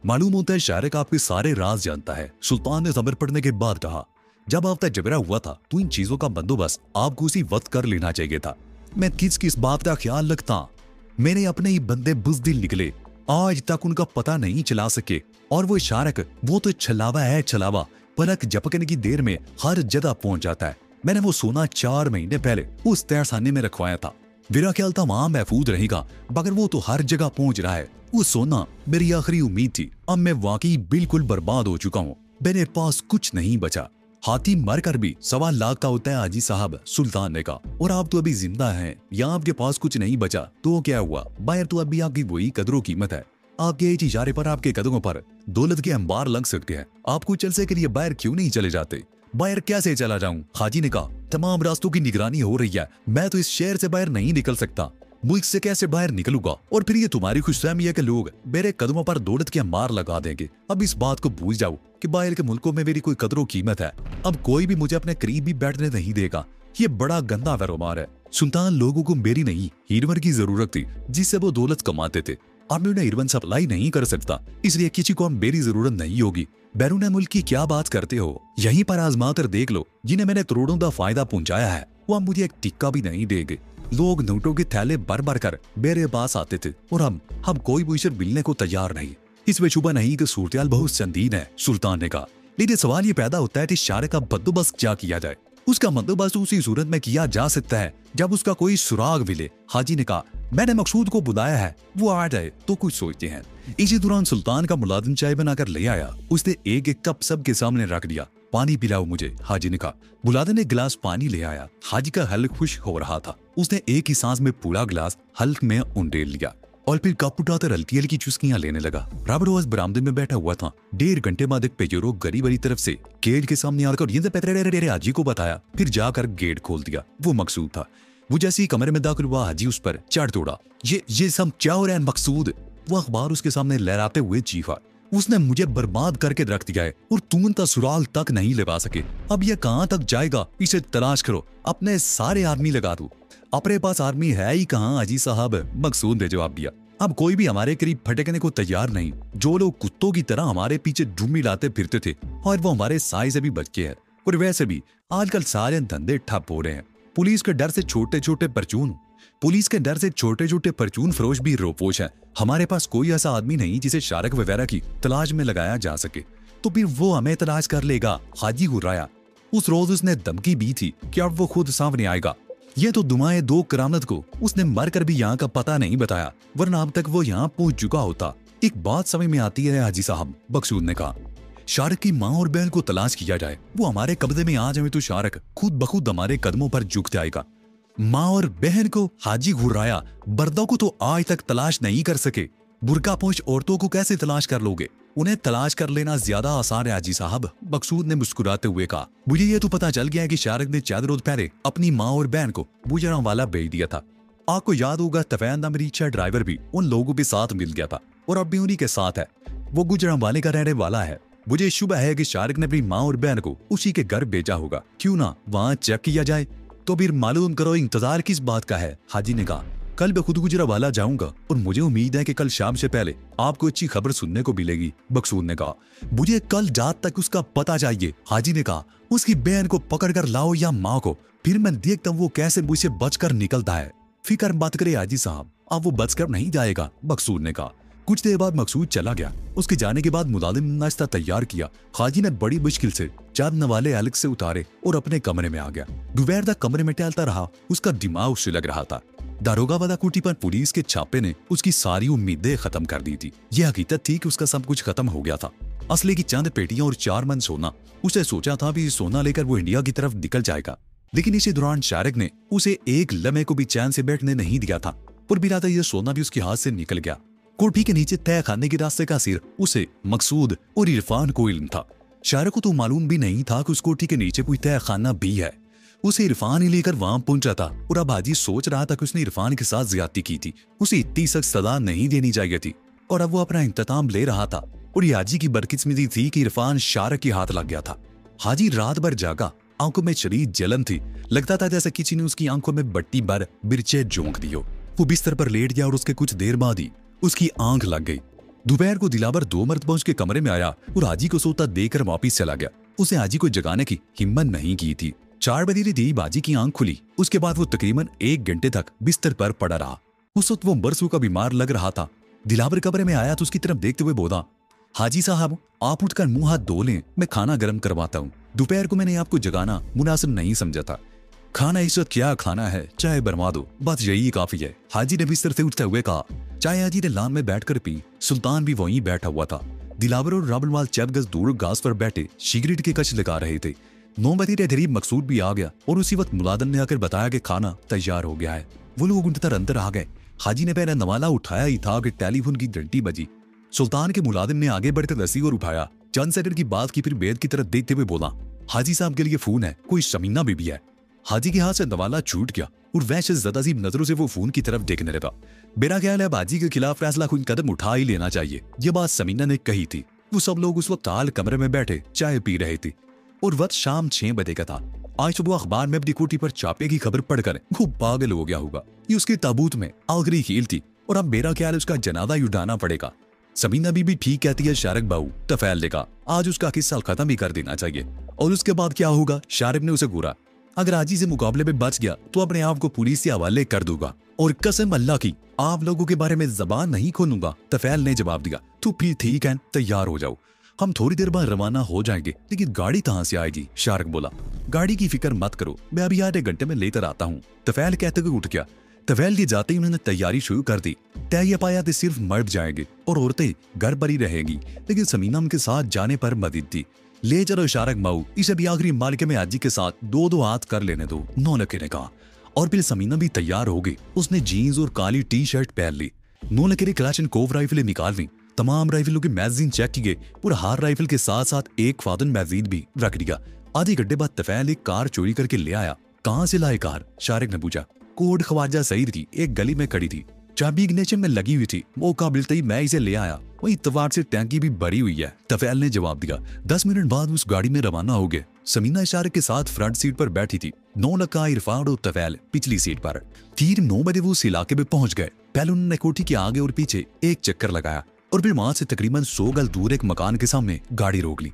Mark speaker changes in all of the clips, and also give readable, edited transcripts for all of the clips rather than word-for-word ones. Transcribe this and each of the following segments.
Speaker 1: मालूम होता है शारिक आपके सारे राज जानता है। सुल्तान ने जबर पड़ने के बाद कहा, जब आप तक जबरा हुआ था तो इन चीजों का बंदोबस्त आपको उसी वक्त कर लेना चाहिए था। मैं किस बात का ख्याल रखता। मैंने अपने ही बंदे बुज़दिल निकले, आज तक उनका पता नहीं चला सके। और वो शारिक, वो तो छलावा है छलावा, पलक झपकने की देर में हर जगह पहुंच जाता है। मैंने वो सोना 4 महीने पहले उस तहखाने में रखवाया था। मेरा ख्याल था वहां महफूज रहेगा, मगर वो तो हर जगह पहुंच रहा है। वो सोना मेरी आखिरी उम्मीद थी। अब मैं वाकई बिल्कुल बर्बाद हो चुका हूँ। मेरे पास कुछ नहीं बचा। हाथी मरकर भी 1.25 लाख का होता है हाजी साहब, सुल्तान ने कहा। और आप तो अभी जिंदा हैं, या आपके पास कुछ नहीं बचा तो क्या हुआ? बाहर तो अभी आपकी वही कदरों कीमत है। आपके इस इशारे पर आपके कदमों पर दौलत के अंबार लग सकते हैं। आपको चलसे के लिए बाहर क्यों नहीं चले जाते? बाहर कैसे चला जाऊं? हाजी ने कहा, तमाम रास्तों की निगरानी हो रही है। मैं तो इस शहर से बाहर नहीं निकल सकता। मुल्क से कैसे बाहर निकलूंगा? और फिर ये तुम्हारी खुशफहमी है कि लोग मेरे कदमों पर दौलत के अंबार लगा देंगे। अब इस बात को भूल जाओ कि बाहर के मुल्कों में मेरी कोई कदरों कीमत है। अब कोई भी मुझे अपने करीब भी बैठने नहीं देगा। ये बड़ा गंदा कारोबार है। सुल्तान लोगों को मेरी नहीं, हीरवर की जरूरत थी, जिससे वो दौलत कमाते थे। अब मैं उन्हें हीरवन सप्लाई नहीं कर सकता, इसलिए किसी को मेरी जरूरत नहीं होगी। बैरून मुल्क की क्या बात करते हो? यहीं पर आजमा कर देख लो। जिन्हें मैंने करोड़ों का फायदा पहुंचाया है, वो अब मुझे एक टिक्का भी नहीं देंगे। लोग नोटों के थैले भर भर कर मेरे पास आते थे, और हम कोई मुझसे मिलने को तैयार नहीं। इसमें शुबा नहीं कि सूरत बहुत संगीन है, सुल्तान ने कहा। लेकिन सवाल ये पैदा होता है कि शारिक का बंदोबस्त क्या किया जाए? उसका बंदोबस्त उसी सूरत में किया जा सकता है जब उसका कोई सुराग मिले। हाजी ने कहा, मैंने मकसूद को बुलाया है, वो आ जाए तो कुछ सोचते हैं। इसी दौरान सुल्तान का मुलाजिम चाय बनाकर ले आया। उसने एक एक कप सबके सामने रख दिया। पानी पिलाओ मुझे, हाजी ने कहा। मुलाजिम ने गिलास पानी ले आया। हाजी का हल्क खुश हो रहा था। उसने एक ही सांस में पूरा गिलास हल्क में उंडेल लिया और फिर कप उठाकर हल्की हल्की चुस्कियां लेने लगा। रॉबर्ट वाज बरामदे में बैठा हुआ था। 1.5 घंटे बाद एक पेजरो गरीब वाली तरफ से गेट के सामने आकर ये हाजी को बताया, फिर जाकर गेट खोल दिया। वो मकसूद था। वो जैसे ही कमरे में दाखिल हुआ, हाजी उस पर चढ़ दौड़ा। ये सब क्या हो रहा है मकसूद? वो अखबार उसके सामने लहराते हुए चीखा, उसने मुझे बर्बाद करके रख दिया है और तुम तक सुराग तक नहीं लगा सके। अब ये कहां तक जाएगा? इसे तलाश करो, अपने सारे आदमी लगा दो। अपने पास आदमी है ही कहां हाजी साहब? मकसूद ने जवाब दिया। अब कोई भी हमारे करीब फटकने को तैयार नहीं। जो लोग कुत्तों की तरह हमारे पीछे ढूंढी लाते फिरते थे, और वो हमारे साय से भी बच गए हैं। और वैसे भी आजकल सारे धंधे ठप हो रहे हैं। पुलिस के डर से छोटे छोटे परचून फरोश भी रोपोश है। हमारे पास कोई ऐसा आदमी नहीं जिसे शारिक वगैरह की तलाश में लगाया जा सके। तो फिर वो हमें तलाश कर लेगा, हाजी गुर्राया। उस रोज उसने धमकी दी थी कि अब वो खुद सामने आएगा। ये तो दुआएं दो करामत को उसने मरकर भी यहाँ का पता नहीं बताया, वरना अब तक वो यहाँ पहुंच चुका होता। एक बात समझ में आती है हाजी साहब, मकसूद ने कहा। शारिक की माँ और बहन को तलाश किया जाए। वो हमारे कब्जे में आ जाए तो शारिक खुद बखुद हमारे कदमों पर झुक जाएगा। माँ और बहन को? हाजी घुर्राया। बर्दों को तो आज तक तलाश नहीं कर सके। बुर्कापोश औरतों को कैसे तलाश कर लोगे? उन्हें तलाश कर लेना ज्यादा आसान है हाजी साहब, मकसूद ने मुस्कुराते हुए कहा। मुझे ये तो पता चल गया है कि शारिक ने 4 रोज पहले अपनी माँ और बहन को गुजरांवाला भेज दिया था। आपको याद होगा तफैन नामी रिक्शा ड्राइवर भी उन लोगों के साथ मिल गया था और अब भी उन्हीं के साथ है। वो गुजरांवाले का रहने वाला है। मुझे शुबा है कि शारिक ने अपनी माँ और बहन को उसी के घर भेजा होगा। क्यों ना वहाँ चेक किया जाए? तो फिर मालूम करो, इंतजार किस बात का है? हाजी ने कहा। कल मैं खुद गुजरांवाला जाऊंगा और मुझे उम्मीद है कि कल शाम से पहले आपको अच्छी खबर सुनने को मिलेगी, मकसूद ने कहा। मुझे कल रात तक उसका पता चाहिए, हाजी ने कहा। उसकी बहन को पकड़ कर लाओ या माँ को, फिर मैं देखता हूँ वो कैसे मुझसे बचकर निकलता है। फिक्र मत करे हाजी साहब, अब वो बचकर नहीं जाएगा, मकसूद ने कहा। कुछ देर बाद मकसूद चला गया। उसके जाने के बाद मुलाजिम ने नाश्ता तैयार किया। हाजी ने बड़ी मुश्किल से 4 नवाले अलग से उतारे और अपने कमरे में आ गया। दोपहर तक कमरे में टहलता रहा। उसका दिमाग उससे लग रहा था। दारोगा वाला कुटी पर पुलिस के छापे ने उसकी सारी उम्मीदें खत्म कर दी थी। यह हकीकत थी कि उसका सब कुछ खत्म हो गया था। असले की चंद पेटियां और 4 मन सोना। उसे सोचा था कि सोना लेकर वो इंडिया की तरफ निकल जाएगा, लेकिन इसी दौरान शारिक ने उसे एक लम्हे को भी चैन से बैठने नहीं दिया था। और बिराता यह सोना भी उसके हाथ से निकल गया। कोठी के नीचे तय खाने के रास्ते का सिर उसे, मकसूद और इरफान को इल्म था। शारिक को तो मालूम भी नहीं था कि उस कोठी के नीचे कोई तय खाना भी है। उसे इरफान ही लेकर वहां पहुंचा था और अब हाजी सोच रहा था कि उसने इरफान के साथ ज्यादती की थी। उसे इतनी सख्त सजा नहीं देनी चाहिए थी और अब वो अपना इंतजाम ले रहा था। और ये हाजी की बदकिस्मती थी कि इरफान शारिक के हाथ लग गया था। हाजी रात भर जागा, आंखों में शदीद जलन थी। लगता था जैसे किसी ने उसकी आंखों में बट्टी भर मिर्चें झोंक दी हो। वो बिस्तर पर लेट गया और उसके कुछ देर बाद ही उसकी आंख लग गई। दोपहर को दिलावर 2 मरतबा उसके कमरे में आया और हाजी को सोता देखकर वापिस चला गया। उसने हाजी को जगाने की हिम्मत नहीं की थी। 4 बजे दी बाजी की आंख खुली। उसके बाद वो तकरीबन 1 घंटे तक बिस्तर पर पड़ा रहा। उस वक्त वो बरसों का बीमार लग रहा था। दिलावर कमरे में आया तो उसकी तरफ देखते हुए बोला, हाजी साहब आप उठकर मुंह हाथ धो लें, मैं खाना गर्म करवाता हूँ। दोपहर को मैंने आपको जगाना मुनासिब नहीं समझा था। खाना इस वक्त क्या खाना है, चाय बनवा दो, बस यही काफी है। हाजी ने बिस्तर से उठते हुए कहा। चाय हाजी ने लान में बैठकर पी। सुल्तान भी वहीं बैठा हुआ था। दिलावर और राबलवाल 4 गज दूर घास पर बैठे सिगरेट के कच लगा रहे थे। 9 बजे करीब मकसूद भी आ गया और उसी वक्त मुलादन ने आकर बताया कि खाना तैयार हो गया है। वो लोग उठकर अंदर आ गए। हाजी ने पहले नवाला उठाया ही था कि टेलीफोन की घंटी बजी। सुल्तान के मुलादिम ने आगे बढ़कर रसीवर उठाया। चंद सेकंड की बात की, फिर बेद की तरफ देखते हुए बोला, हाजी साहब के लिए फोन है, कोई शमीना बीबी है। हाजी के हाथ से नवाला छूट गया और वैसे ज़्यादा नजरों से वो फोन की तरफ देखने लगा। मेरा ख्याल है हाजी के खिलाफ फैसला कोई कदम उठा ही लेना चाहिए। ये बात समीना ने कही थी। वो सब लोग उस वक्त हाल कमरे में बैठे चाय पी रहे थे और वक्त शाम 6 बजे का था। आज सुबह अखबार में अपनी कोठी पर छापे की खबर पढ़कर वो पागल हो गया होगा। ये उसके ताबूत में आखिरी हील थी और अब मेरा ख्याल उसका जनाजा ही उठाना पड़ेगा। समीना बीबी ठीक कहती है शारिक बाबू, तफैल ने कहा, आज उसका किस्सा खत्म ही कर देना चाहिए। और उसके बाद क्या होगा? शारिक ने उसे घूरा, अगर हाजी से मुकाबले में बच गया तो अपने आप को पुलिस के हवाले कर दूंगा और कसम अल्लाह की आप लोगों के बारे में जबान नहीं खोलूंगा। तफैल ने जवाब दिया, तो फिर ठीक है, तैयार हो जाओ, हम थोड़ी देर बाद रवाना हो जाएंगे, लेकिन गाड़ी कहाँ से आएगी? शारिक बोला, गाड़ी की फिक्र मत करो, मैं अभी आधे घंटे में लेकर आता हूँ। तफैल कहते हुए उठ गया। तफैल के जाते ही उन्होंने तैयारी शुरू कर दी। तय पाया तो सिर्फ मर्द जाएंगे और औरतें घर पर ही रहेंगी, लेकिन समीना उनके साथ जाने पर मदद थी। ले चलो शारिक माऊ, इसे भी आखिरी मालिके में हाजी के साथ 2-2 हाथ कर लेने दो, नौलखे ने कहा। और फिर समीना भी तैयार हो गई। उसने जीन्स और काली टी शर्ट पहन ली। नौलखे ने क्लाशनकोव राइफलें निकाल ली। तमाम राइफलों के मैगजीन चेक किए और हर राइफल के साथ साथ एक फादन मैगजीन भी रख दिया। आधे घंटे बाद तफैल एक कार चोरी करके ले आया। कहाँ से लाए कार? शारिक ने पूछा। कोट ख्वाजा सईद की एक गली में खड़ी थी, चाबी इग्निशन में लगी हुई थी। मौका मिलते ही मैं इसे ले आया। वही इतवार से टैंकी भी भरी हुई है, तफैल ने जवाब दिया। 10 मिनट बाद उस गाड़ी में रवाना हो गए। समीना शारिक के साथ फ्रंट सीट पर बैठी थी। 9 लका इरफान और तफैल पिछली सीट पर। ठीक 9 बजे वो उस इलाके में पहुंच गए। पहले उन्होंने कोठी के आगे और पीछे एक चक्कर लगाया और फिर वहां से तकरीबन 100 गज दूर एक मकान के सामने गाड़ी रोक ली।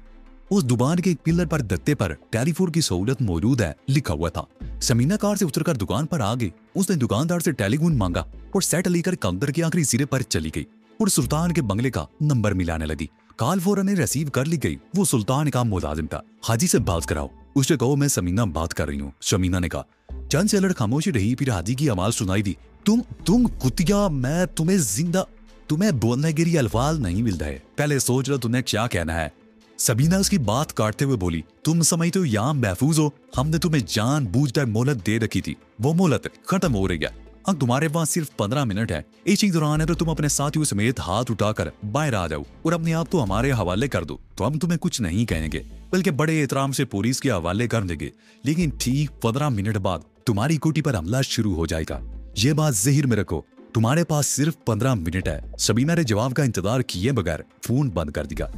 Speaker 1: उस दुकान के एक पिलर पर दत्ते पर टेलीफोन की सहूलत मौजूद है लिखा हुआ था। समीना कार से उतरकर दुकान पर आ गई। उसने दुकानदार से टेलीफोन मांगा और सेट लेकर काउंटर के आखिरी सिरे पर चली गई और सुल्तान के बंगले का नंबर मिलाने लगी। कॉल फौरन रिसीव कर ली गई। वो सुल्तान का मुलाजिम था। हाजी से बात कराओ, उससे कहो मैं समीना बात कर रही हूँ। समीना ने कहा। चंद सेकंड खामोशी रही, फिर हाजी की आवाज सुनाई दी, तुम कुतिया, मैं तुम्हें जिंदा, तुम्हें बोलने के लिए अल्फाज नहीं मिल रहे, पहले सोच लो तुम्हें क्या कहना है। सबीना उसकी बात काटते हुए बोली, तुम समझते हो यहाँ महफूज हो? हमने तुम्हें जान बूझकर मोहलत दे रखी थी, वो मोहलत खत्म हो रही है। अब तुम्हारे पास सिर्फ 15 मिनट है। इसी दौरान है तो तुम अपने साथियों समेत हाथ उठाकर बाहर आ जाओ और अपने आप को हमारे हवाले कर दो, तो हम तुम्हें कुछ नहीं कहेंगे, बल्कि बड़े एहतराम से पुलिस के हवाले कर देंगे। लेकिन ठीक 15 मिनट बाद तुम्हारी कोठी पर हमला शुरू हो जाएगा। ये बात ज़हन में रखो, तुम्हारे पास सिर्फ 15 मिनट है। सबीना ने जवाब का इंतजार किए बगैर फोन बंद कर दिया।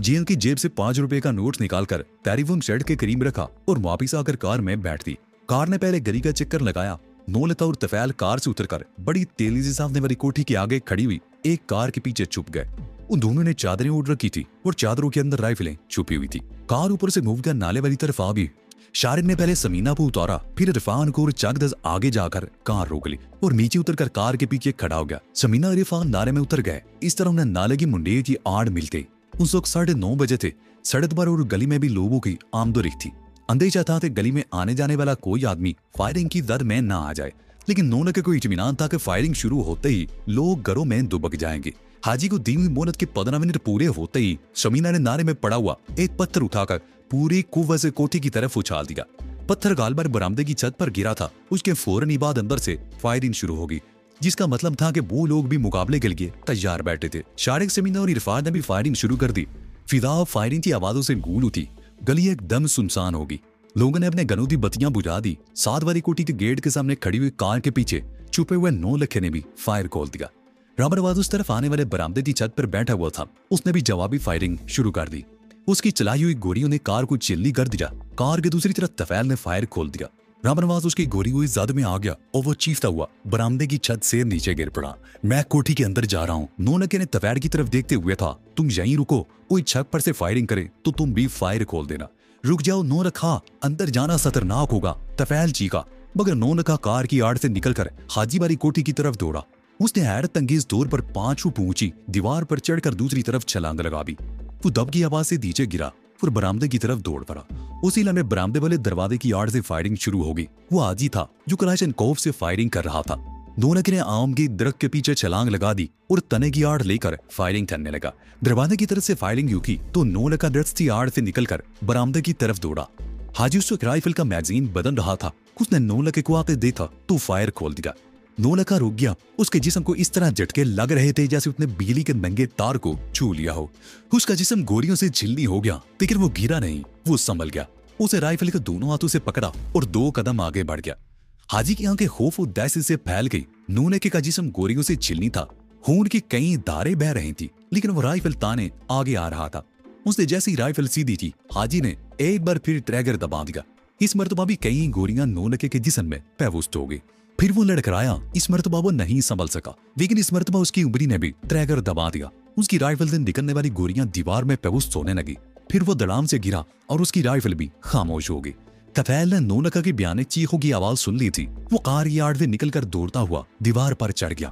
Speaker 1: जीन की जेब से 5 रुपए का नोट निकालकर टेलीफोन सेट के करीब रखा और वापिस आकर कार में बैठ दी। कार ने पहले गली का चक्कर लगाया। नौलता और तफैल कार से उतरकर बड़ी तेजी से सामने वाली कोठी के आगे खड़ी हुई एक कार के पीछे छुप गए। उन दोनों ने चादरें ओढ़ रखी थी और चादरों के अंदर राइफलें छुपी हुई थी। कार ऊपर से मूव कर नाले वाली तरफ आ गई। शारिक ने पहले समीना को उतारा, फिर इरफान को और चकदस आगे जाकर कार रोक ली और नीचे उतरकर कार के पीछे खड़ा हो गया। समीना और इरफान नाले में उतर गए। इस तरह उन्हें नाले की मुंडेर की आड़ मिलते। उस वक्त 9:30 बजे थे। सड़क पर और गली में भी लोगों की आमदोरफ्त थी। अंदेशा था कि गली में आने जाने वाला कोई आदमी फायरिंग की जद में ना आ जाए, लेकिन नौलखे को इत्मीनान था कि फायरिंग शुरू होते ही लोग घरों में दुबक जाएंगे। हाजी को दी हुई मोहलत के 15 मिनट पूरे होते ही समीना ने नाले में पड़ा हुआ एक पत्थर उठाकर पूरी कुव्वत से कोठी की तरफ उछाल दिया। पत्थर गालबर बरामदे की छत पर गिरा था। उसके फौरन ही बाद अंदर से फायरिंग शुरू होगी, जिसका मतलब था कि वो लोग भी मुकाबले के लिए तैयार बैठे थे। शारिक, समीना और इरफान ने भी फायरिंग शुरू कर दी। फिजा फायरिंग की आवाजों से गूंज उठी। गली एकदम सुनसान होगी। लोगों ने अपने घरों की बत्तियां बुझा दी। साथ वाली कोठी के गेट के सामने खड़ी हुई कार के पीछे छुपे हुए नौलखे ने भी फायर खोल दिया। रामरवाद उस तरफ आने वाले बरामदे की छत पर बैठा हुआ था। उसने भी जवाबी फायरिंग शुरू कर दी। उसकी चलाई हुई गोलियों ने कार को चिल्ली कर दिया। कार के दूसरी तरफ तफैल ने फायर खोल दिया। रामनवाज उसकी गोरी हुई जद में आ गया और वो चीखता हुआ बरामदे की छत से नीचे गिर पड़ा। मैं कोठी के अंदर जा रहा हूँ। नौनके ने तफैल की तरफ देखते हुए था, तुम यहीं रुको, कोई छत पर से फायरिंग करे तो तुम भी फायर खोल देना। रुक जाओ नौनखा, अंदर जाना खतरनाक होगा, तफैल चीखा। मगर नौनखा कार की आड़ से निकलकर हाजी वाली कोठी की तरफ दौड़ा। उसने हैरत अंगेज तौर पर 5 फुट ऊंची दीवार पर चढ़कर दूसरी तरफ छलांग लगा दी। वो दब की आवाज से नीचे गिरा और बरामदे की तरफ दौड़ पड़ा। उसी लम्हे बरामदे वाले दरवाजे की आड़ से फायरिंग शुरू हो गई। वो हाजी था जो कलाशनकोव से फायरिंग कर रहा था। नौनके ने आम की दरख्त के पीछे छलांग लगा दी और तने की आड़ लेकर फायरिंग करने लगा। दरवाजे की तरफ से फायरिंग यूं की तो नौनका दरख्त की आड़ से निकलकर बरामदे की तरफ दौड़ा। हाजी उस वक्त राइफल का मैगजीन बदल रहा था। उसने नौनके को आते देखा तो फायर खोल दिया। नौनका रुक गया। उसके जिस्म को इस तरह झटके लग रहे थे जैसे उसने बिजली के नंगे तार को छू लिया हो। उसका जिस्म गोलियों से झिल्ली हो गया, लेकिन वो गिरा नहीं, वो संभल गया। उसे राइफल को दोनों हाथों से पकड़ा और 2 कदम आगे बढ़ गया। हाजी की आंखें खौफ और दहशत से फैल गई। नौनके का जिस्म गोलियों से झिलनी था। खून की कई धारें बह रही थी, लेकिन वो राइफल ताने आगे आ रहा था। उसने जैसी ही राइफल सीधी की, हाजी ने एक बार फिर ट्रैगर दबा दिया। इस मरतबा भी कई गोलियां नौनके के जिस्म में पेवस्त हो गई। फिर वो लड़खड़ाया। इस मरतबा वो नहीं संभल सका, लेकिन इस मरतबा उसकी उंगली ने भी ट्रैगर दबा दिया। उसकी राइफल से निकलने वाली गोलियां दीवार में पेवस्त होने लगी। फिर वो धड़ाम से गिरा और उसकी राइफल भी खामोश हो गई। तफैल ने नौनका की भयानक चीखों की आवाज सुन ली थी। वो कार यार्ड से निकलकर दौड़ता हुआ दीवार पर चढ़ गया।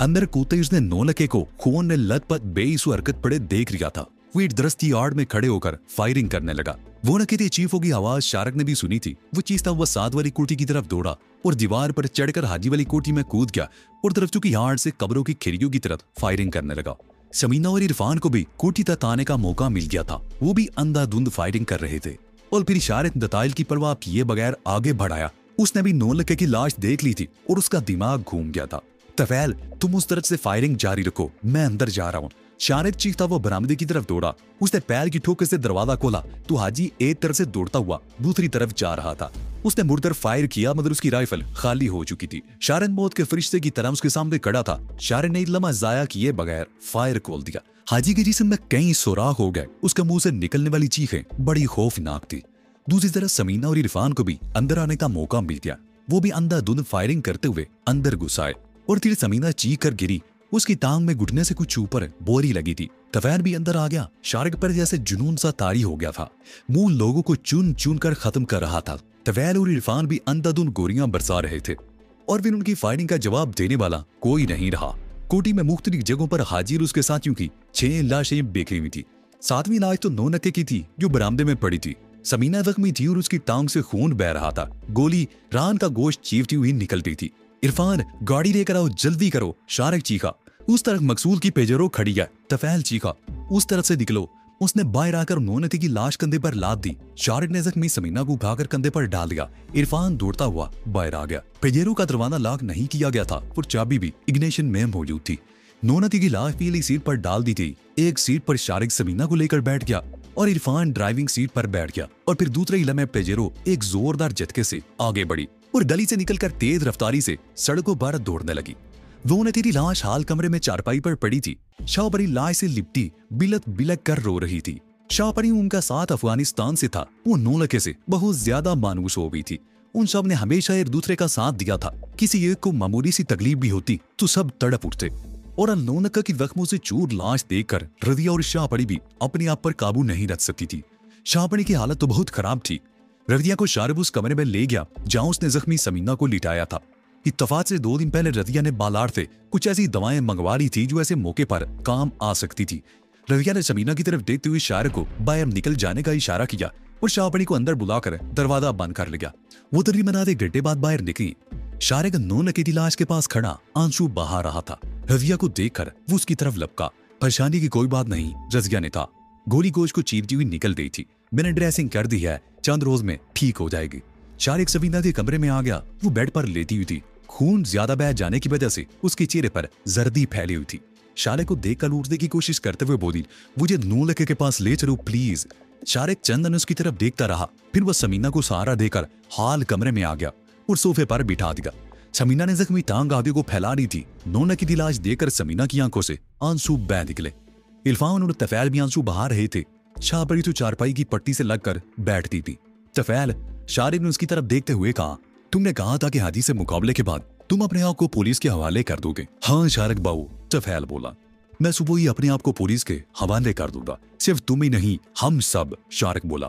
Speaker 1: अंदर कूदते ही उसने नौनके को खून ने लथपथ बेइसु हरकत पड़े देख लिया था। वो एक दरख्ती यार्ड में खड़े होकर फायरिंग करने लगा। वो नके चीफों की आवाज शारक ने भी सुनी थी। वो चीखता हुआ 7 वाली कोठी की तरफ दौड़ा और दीवार पर चढ़कर हाजी वाली कोठी में कूद गया और तरफ की यार्ड से कब्रों की खिड़कियों की तरफ फायरिंग करने लगा। समीना और इरफान को भी कोठी तक आने का मौका मिल गया था। वो भी अंधाधुंध फायरिंग कर रहे थे और फिर शारक दताइल की परवाह किए बगैर आगे बढ़ाया। उसने भी नौनके की लाश देख ली थी और उसका दिमाग घूम गया था। तफैल, तुम उस तरफ से फायरिंग जारी रखो, मैं अंदर जा रहा हूँ। शारक चीखता हुआ बरामदे की तरफ दौड़ा। उसने पैर की ठोकर से दरवाजा खोला तो हाजी एक तरफ से दौड़ता हुआ दूसरी तरफ जा रहा था। उसने मुड़कर फायर किया, मगर उसकी राइफल खाली हो चुकी थी। शारक मौत के फरिश्ते की तरह उसके सामने खड़ा था। शारक ने लम्हा जाया किए बगैर फायर खोल दिया। हाजी के जिस्म में कई सुराख हो गए। उसके मुंह से निकलने वाली चीखें बड़ी खौफनाक थी। दूसरी तरफ समीना और इरफान को भी अंदर आने का मौका मिल गया। वो भी अंधाधुंध फायरिंग करते हुए अंदर घुस आए और फिर समीना चीख कर गिरी। उसकी टांग में घुटने से कुछ ऊपर बोरी लगी थी। तफैल भी अंदर आ गया। शारक पर जैसे जुनून सा तारी हो गया था। मुंह लोगों को चुन चुन कर खत्म कर रहा था। तफैल और इरफान भी अंधाधुंध गोलियां बरसा रहे थे और फिर उनकी फायरिंग का जवाब देने वाला कोई नहीं रहा। कोठी में मुख्तलिफ जगहों पर हाजी और उसके साथियों की 6 लाशें बिखरी हुई थी। 7वीं लाश तो नौनके की थी जो बरामदे में पड़ी थी। समीना जख्मी थी और उसकी टांग से खून बह रहा था। गोली रान का गोश्त चीवती हुई निकलती थी। इरफान, गाड़ी लेकर आओ, जल्दी करो, शारक चीखा। उस तरफ मकसूल की पेजरो खड़ी है। तफैल चीखा, उस तरफ से निकलो। उसने बाहर आकर नौनके की लाश कंधे पर लाद दी। शारक ने जख्मी समीना को उठाकर कंधे पर डाल दिया। इरफान दौड़ता हुआ बाहर आ गया। पेजेरो का दरवाजा लॉक नहीं किया गया था और चाबी भी इग्निशन में मौजूद थी। नौनके की लाश पीली सीट पर डाल दी थी। एक सीट पर शारक समीना को लेकर बैठ गया और इरफान ड्राइविंग सीट पर बैठ गया और फिर दूसरे इलम में पेजेरो एक जोरदार झटके से आगे बढ़ी और गली से निकलकर तेज रफ्तारी से सड़कों पर दौड़ने लगी। वो ने तेरी लाश हाल कमरे में चारपाई पर पड़ी थी। शाहपरी लाश से लिपटी बिलक बिलक कर रो रही थी। शाहपरी उनका साथ अफगानिस्तान से था। वो नौनके से बहुत ज्यादा मानूस हो गई थी। उन सब ने हमेशा एक दूसरे का साथ दिया था। किसी एक को मामूली सी तकलीफ भी होती तो सब तड़प उठते। और नौनका की जख्मों से चूर लाश देखकर रदिया और शाहपरी भी अपने आप पर काबू नहीं रख सकती थी। शाहपरी की हालत तो बहुत खराब थी। रदिया को शारब उस कमरे में ले गया जहां उसने जख्मी समीना को लिटाया था। इत्तफाक से 2 दिन पहले रदिया ने बालार से कुछ ऐसी दवाएं मंगवा ली थी जो ऐसे मौके पर काम आ सकती थी। रदिया ने समीना की तरफ देखते हुए शायर को बाहर निकल जाने का इशारा किया और शाहपरी को अंदर बुलाकर दरवाजा बंद कर लिया। वो तकरीबन आधे घंटे बाद बाहर निकली। शायर का नौनके की लाश के पास खड़ा आंसू बहा रहा था। रदिया को देखकर वो उसकी तरफ लपका। परेशानी की कोई बात नहीं, रजिया ने कहा। गोली गोश्त को चीरती हुई निकल गई थी। मैंने ड्रेसिंग कर दी है, चंद रोज में ठीक हो जाएगी। शारिक समीना के कमरे में आ गया। वो बेड पर लेटी हुई थी। खून ज्यादा बह जाने की वजह से उसके चेहरे पर जर्दी फैली हुई थी। शारिक को देखकर उठने की कोशिश करते हुए बोली, मुझे नौनके के पास ले चलो प्लीज। शारिक चंदन उसकी तरफ देखता रहा। फिर वह समीना को सहारा देकर हाल कमरे में आ गया और सोफे पर बिठा दिया। समीना ने जख्मी टांग आगे को फैला दी थी। नौनके की लाश देखकर समीना की आंखों से आंसू बह निकले। इरफान और तफैल भी आंसू बहा रहे थे। शाहपरी तो चारपाई की पट्टी से लगकर बैठती थी। तफैल, शारिक ने उसकी तरफ देखते हुए कहा, तुमने कहा था कि हादी से मुकाबले के बाद तुम अपने आप को पुलिस के हवाले कर दोगे। हाँ शारिक बाबू, तफैल बोला, मैं सुबह ही अपने आप को पुलिस के हवाले कर दूंगा, सिर्फ तुम ही नहीं, हम सब। शारिक बोला,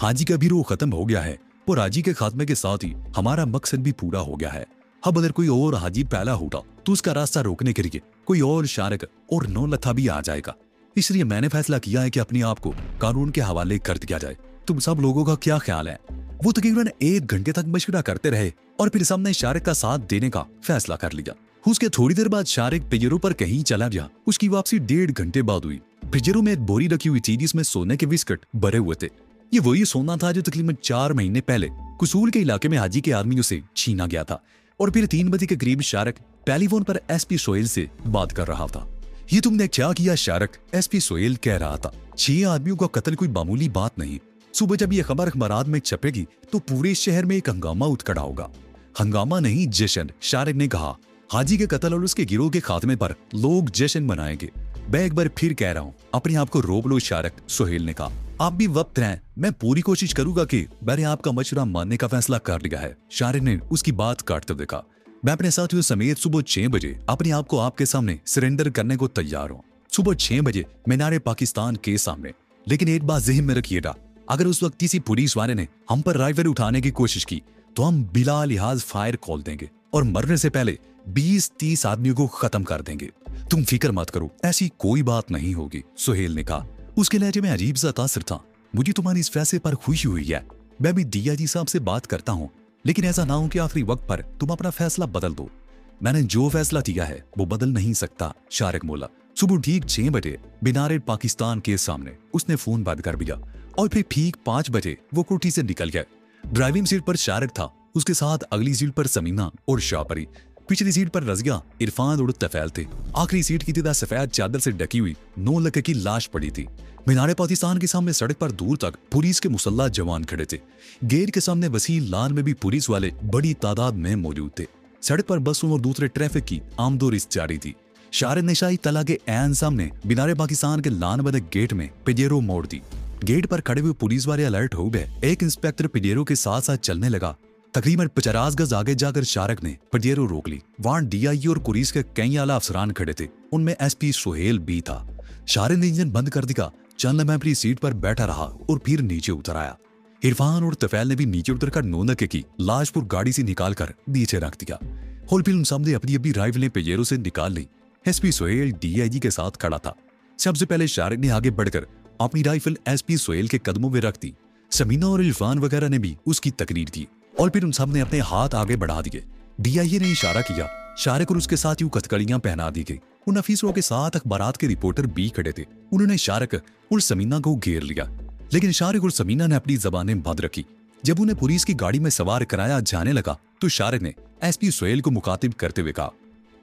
Speaker 1: हाजी का भी रूह खत्म हो गया है और हाजी के खात्मे के साथ ही हमारा मकसद भी पूरा हो गया है। अब अगर कोई और हाजी पहला होता तो उसका रास्ता रोकने के लिए कोई और शारिक और नौलखा भी आ जाएगा। इसलिए मैंने फैसला किया है कि अपने आप को कानून के हवाले कर दिया जाए। तुम सब लोगों का क्या ख्याल है? वो तकरीबन 1 घंटे तक मशवरा करते रहे और फिर सबने शारिक का साथ देने का फैसला कर लिया। उसके थोड़ी देर बाद शारिक पिजरो पर कहीं चला गया। उसकी वापसी 1.5 घंटे बाद हुई। पिजरो में एक बोरी रखी हुई थी जिसमें सोने के बिस्किट भरे हुए थे। ये वही सोना था जो तकरीबन 4 महीने पहले कुसूल के इलाके में हाजी के आदमियों से छीना गया था। और फिर 3 बजे के करीब शारिक टेलीफोन पर एसपी सोहेल से बात कर रहा था। ये तुमने क्या किया शारिक? एसपी सोहेल कह रहा था। 6 आदमियों का कत्ल कोई मामूली बात नहीं। सुबह जब ये खबर अखबारात में छपेगी तो पूरे शहर में एक हंगामा उठ खड़ा होगा। हंगामा नहीं, जश्न, शारिक ने कहा। हाजी के कत्ल और उसके गिरोह के खात्मे पर लोग जश्न मनाएंगे। मैं एक बार फिर कह रहा हूँ, अपने आप को रोक लो शारिक, सोहेल ने कहा। आप भी वक्त रहें, मैं पूरी कोशिश करूंगा कि मैंने आपका मशवरा मानने का फैसला कर लिया है। शारिक ने उसकी बात काटते हुए कहा, मैं अपने साथियों समेत सुबह 6 बजे अपने आप को आपके सामने सरेंडर करने को तैयार हूँ। सुबह 6 बजे मीनारे पाकिस्तान के सामने। लेकिन एक बात ज़हन में रखिएगा, अगर उस वक्त किसी पुलिस वाले ने हम पर राइफल उठाने की कोशिश की तो हम बिला लिहाज फायर खोल देंगे और मरने से पहले 20-30 आदमियों को खत्म कर देंगे। तुम फिक्र मत करो, ऐसी कोई बात नहीं होगी, सोहेल ने कहा। उसके लहजे में अजीब सा तासर था। मुझे तुम्हारी इस फैसले पर खुशी हुई है। मैं भी डीआईजी साहब से बात करता हूँ, लेकिन ऐसा ना हो कि आखिरी वक्त पर तुम अपना फैसला बदल दो। मैंने जो फैसला किया है वो बदल नहीं सकता, शारिक बोला। सुबह ठीक 6 बजे मीनारे पाकिस्तान के सामने उसने फोन बंद कर दिया और फिर ठीक 5 बजे वो कोठी से निकल गया। ड्राइविंग सीट पर शारिक था, उसके साथ अगली सीट पर समीना और शाहपरी, पिछली सीट पर रज़िया, इरफान और तफैल थे। आखिरी सीट की तरह सफेद चादर से ढकी हुई 9 लड़के की लाश पड़ी थी। मीनारे पाकिस्तान के सामने सड़क पर दूर तक पुलिस के मुसल्लह जवान खड़े थे। गेट के सामने वसील लान में भी पुलिस वाले बड़ी तादाद में मौजूद थे। सड़क पर बसों और दूसरे ट्रैफिक की आमदोरफ्त जारी थी। शारिक ने शाही तला के ऐन सामने मीनारे पाकिस्तान के लान बंद गेट में पिजेरो मोड़ दी। गेट पर खड़े हुए पुलिस वाले अलर्ट हो गए। एक इंस्पेक्टर पिजेरो के साथ साथ चलने लगा। तकरीबन 50 गज आगे जाकर शारिक ने पिजेरो रोक ली। वहां डीआईजी और पुलिस के कई आला अफसरान खड़े थे, उनमें एसपी सोहेल भी था। शारिक ने इंजन बंद कर दिया, चंद लम्हे अपनी सीट पर बैठा रहा और फिर नीचे उतर आया। इरफान और तफैल ने भी नीचे उतरकर नोनके की लाश पर गाड़ी से निकालकर नीचे रख दिया। और फिर उन सबने अपनी अपनी राइफलें पिजेरो से निकाल ली। एसपी सोहेल डीआईजी के साथ खड़ा था। सबसे पहले शारिक ने आगे बढ़कर अपनी राइफल एसपी सोहेल के कदमों में रख दी। समीना और इरफान वगैरह ने भी उसकी तकरीर दी और फिर उन सब ने अपने हाथ आगे बढ़ा दिए। डीआईजी ने इशारा किया। शारिक और उसके साथ यूं कथकड़ियां पहना दी गई। उन अफीसरों के साथ अखबारात के रिपोर्टर भी खड़े थे। उन्होंने शारिक और समीना को घेर लिया, लेकिन शारिक और समीना ने अपनी जबानें बंद रखी। जब उन्हें पुलिस की गाड़ी में सवार कराया जाने लगा तो शारिक ने एसपी सोहेल को मुखातिब करते हुए कहा,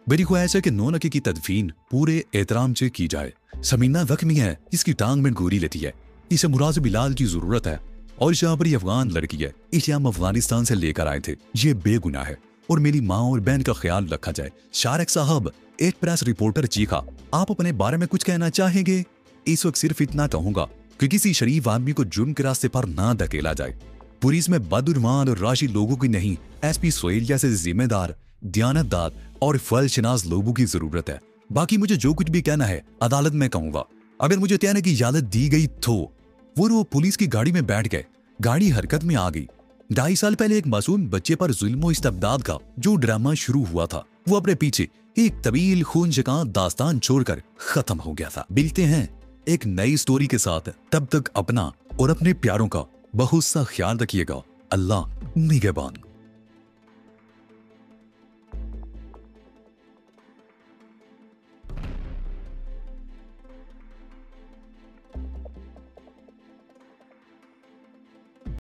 Speaker 1: मेरी ख्वाहिश है कि 9 नके की तदफीन पूरे एहतराम से की जाए। समीना जख्मी है, इसकी टांग में गोली लेती है, इसे मुराद बिलाल की जरूरत है और शाहपरी अफगान लड़की है, इसे हम अफगानिस्तान से लेकर आए थे, ये बेगुनाह है और मेरी माँ और बहन का ख्याल रखा जाए। शारिक साहब, एक प्रेस रिपोर्टर चीखा, आप अपने बारे में कुछ कहना चाहेंगे? इस वक्त सिर्फ इतना कहूंगा कि किसी शरीफ आदमी को जुर्म के रास्ते पर ना धकेला जाए। पुलिस में बदुरमान और राशि लोगों की नहीं, एसपी सोहेल जैसे जिम्मेदार, दयानतदार और फलशनास लोगों की जरूरत है। बाकी मुझे जो कुछ भी कहना है अदालत में कहूंगा। अगर मुझे कहने की इजाजत दी गई तो वो पुलिस की गाड़ी में बैठ गए। गाड़ी हरकत में आ गई। 2.5 साल पहले एक मासूम बच्चे पर जुल्म इस्तबदाद का जो ड्रामा शुरू हुआ था वो अपने पीछे एक तवील खून शकां दास्तान छोड़कर खत्म हो गया था। मिलते हैं एक नई स्टोरी के साथ, तब तक अपना और अपने प्यारों का बहुत सा ख्याल रखिएगा। अल्लाह निगहबान।